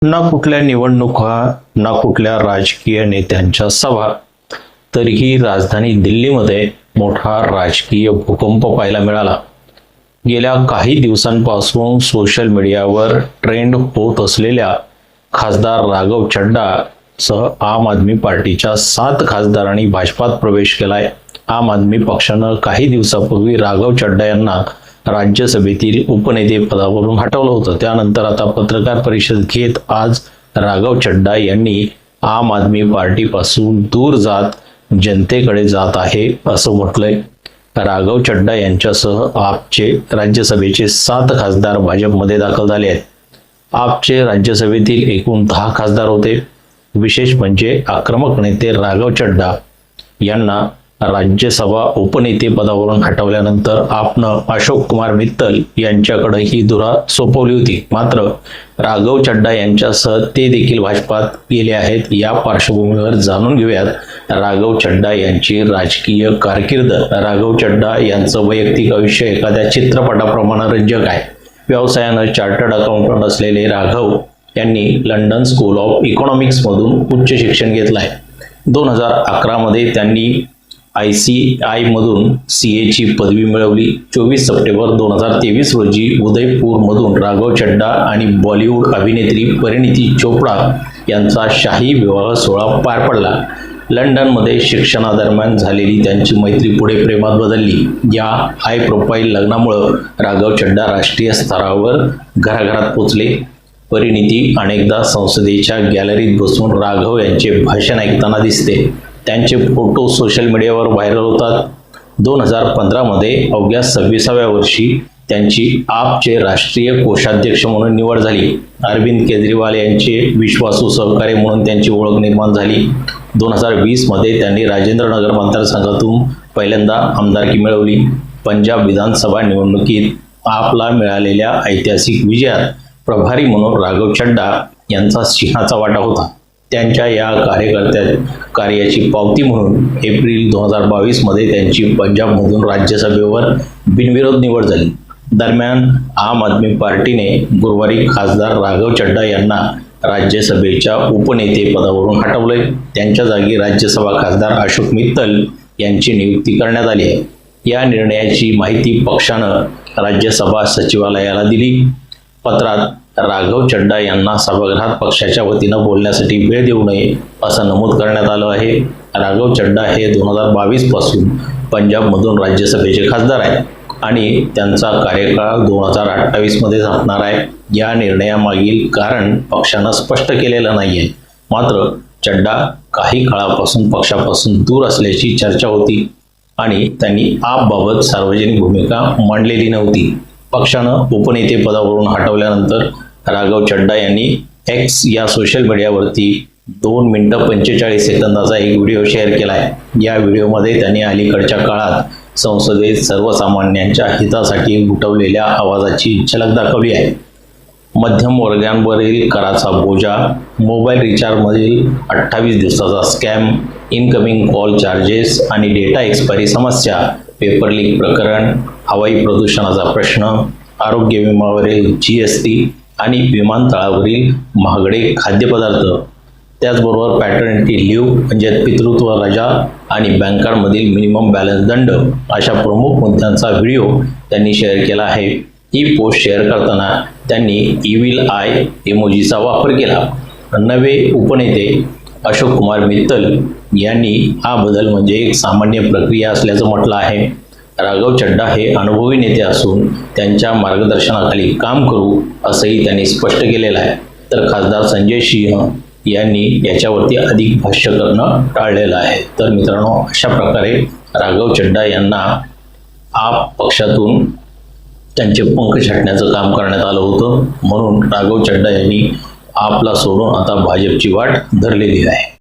ना कुठल्या निवडणुका ना कुठल्या राजकीय नेत्यांच्या सभा, तरीही राजधानी दिल्लीमध्ये मोठा राजकीय भूकंप पाहायला मिळाला. गेल्या काही दिवसांपासून सोशल मीडियावर ट्रेंड होत असलेल्या खासदार राघव चड्डा सह आम आदमी पार्टीच्या 7 खासदारांनी भाजपात प्रवेश केलाय. आम आदमी पक्षानं काही दिवसापूर्वी राघव चड्डा यांना राज्यसभेतील उपनेते पदावरून हटवलं होतं. त्यानंतर आता पत्रकार परिषद घेत आज राघव चड्डा यांनी आम आदमी पार्टीपासून दूर जात जनतेकडे जात आहे असं म्हटलंय. राघव चड्डा यांच्यासह आपचे राज्यसभेचे 7 खासदार भाजपमध्ये दाखल झाले आहेत. आपचे राज्यसभेतील एकूण 10 खासदार होते. विशेष म्हणजे आक्रमक नेते राघव चड्डा यांना राज्यसभा उपनेते पदावरून हटवल्यानंतर आपनं अशोक कुमार मित्तल यांच्याकडे ही धुरा सोपवली होती. मात्र राघव चड्डा यांच्यासह ते देखील भाजपात गेले आहेत. या पार्श्वभूमीवर जाणून घेऊयात राघव चड्डा यांची राजकीय कारकीर्द. राघव चड्डा यांचं वैयक्तिक आयुष्य एखाद्या चित्रपटाप्रमाणे रंजक आहे. व्यवसायानं चार्टर्ड अकाउंटंट असलेले राघव यांनी लंडन स्कूल ऑफ इकॉनॉमिक्स मधून उच्च शिक्षण घेतलं आहे. 2011 मध्ये त्यांनी ICI मधून CA ची पदवी मिळवली. 24 सप्टेंबर 2023 रोजी उदयपूर मधून राघव चड्डा आणि बॉलिवूड अभिनेत्री परिणीती चोपडा यांचा शाही विवाह सोहळा पार पडला. लंडनमध्ये शिक्षणादरम्यान झालेली त्यांची मैत्री पुढे प्रेमात बदलली. या हाय प्रोफाईल लग्नामुळे राघव चड्डा राष्ट्रीय स्तरावर घराघरात पोचले. परिणीती अनेकदा संसदेच्या गॅलरीत बसून राघव यांचे भाषण ऐकताना दिसते. त्यांचे फोटो सोशल मीडियावर व्हायरल होतात. 2015 मध्ये अवघ्या 26व्या वर्षी त्यांची आपचे राष्ट्रीय कोषाध्यक्ष म्हणून निवड झाली. अरविंद केजरीवाल यांचे विश्वासू सहकारी म्हणून त्यांची ओळख निर्माण झाली. 2020 मध्ये त्यांनी राजेंद्रनगर मतदारसंघातून पहिल्यांदा आमदारकी मिळवली. पंजाब विधानसभा निवडणुकीत आपला मिळालेल्या ऐतिहासिक विजयात प्रभारी म्हणून राघव चड्डा यांचा सिंहाचा वाटा होता. त्यांच्या या कार्याची पावती म्हणून एप्रिल 2022 मध्ये त्यांची पंजाबमधून राज्यसभेवर बिनविरोध निवड झाली. दरम्यान आम आदमी पार्टीने गुरुवारी खासदार राघव चड्डा यांना राज्यसभेच्या उपनेते पदावरून हटवले. त्यांच्या जागी राज्यसभा खासदार अशोक मित्तल यांची नियुक्ती करण्यात आली आहे. या निर्णयाची माहिती पक्षानं राज्यसभा सचिवालयाला दिली. पत्रात राघव चड्डा यांना सभागृहात पक्षाच्या वतीनं बोलण्यासाठी वेळ देऊ नये असं नमूद करण्यात आलं आहे. राघव चड्डा हे 2022 पासून पंजाबमधून राज्यसभेचे खासदार आहेत आणि त्यांचा कार्यकाळ 2028 मध्ये संपणार आहे. या निर्णयामागील कारण पक्षानं स्पष्ट केलेलं नाहीये. मात्र चड्डा काही काळापासून पक्षापासून दूर असल्याची चर्चा होती आणि त्यांनी आपबाबत सार्वजनिक भूमिका मांडलेली नव्हती. पक्षानं उपनेते पदावरून हटवल्यानंतर राघव चड्डा यांनी X या सोशल मीडियावरती 2 मिनिटं 45 सेकंदाचा एक व्हिडिओ शेअर केलाय. या व्हिडिओमध्ये त्यांनी अलीकडच्या काळात संसदेत सर्वसामान्यांच्या हितासाठी उठवलेल्या आवाजाची झलक दाखवली आहे. मध्यम वर्गांवरील कराचा बोजा, मोबाईल रिचार्जमधील 28 दिवसाचा स्कॅम, इनकमिंग कॉल चार्जेस आणि डेटा एक्सपायरी समस्या, पेपर लीक प्रकरण, हवाई प्रदूषणाचा प्रश्न, आरोग्य विम्यावरील GST आणि विमानतळावरील महागडे खाद्यपदार्थ, त्याचबरोबर पॅटर्निटी लिव्ह म्हणजे पितृत्व रजा आणि बँकांमधील मिनिमम बॅलन्स दंड अशा प्रमुख मुद्द्यांचा व्हिडिओ त्यांनी शेअर केला आहे. ही पोस्ट शेअर करताना त्यांनी इव्हिल आय इमोजीचा वापर केला. नवे उपनेते अशोक कुमार मित्तल यांनी हा बदल म्हणजे एक सामान्य प्रक्रिया असल्याचं म्हटलं आहे. राघव चड्डा हे अनुभवी नेते असून त्यांच्या मार्गदर्शनाखाली काम करू असंही त्यांनी स्पष्ट केलेलं आहे. तर खासदार संजय सिंह यांनी याच्यावरती अधिक भाष्य करणं टाळलेलं आहे. तर मित्रांनो, अशा प्रकारे राघव चड्डा यांना आप पक्षातून त्यांचे पंख छाटण्याचं काम करण्यात आलं होतं. म्हणून राघव चड्डा यांनी आपला सोडून आता भाजपची वाट धरलेली आहे.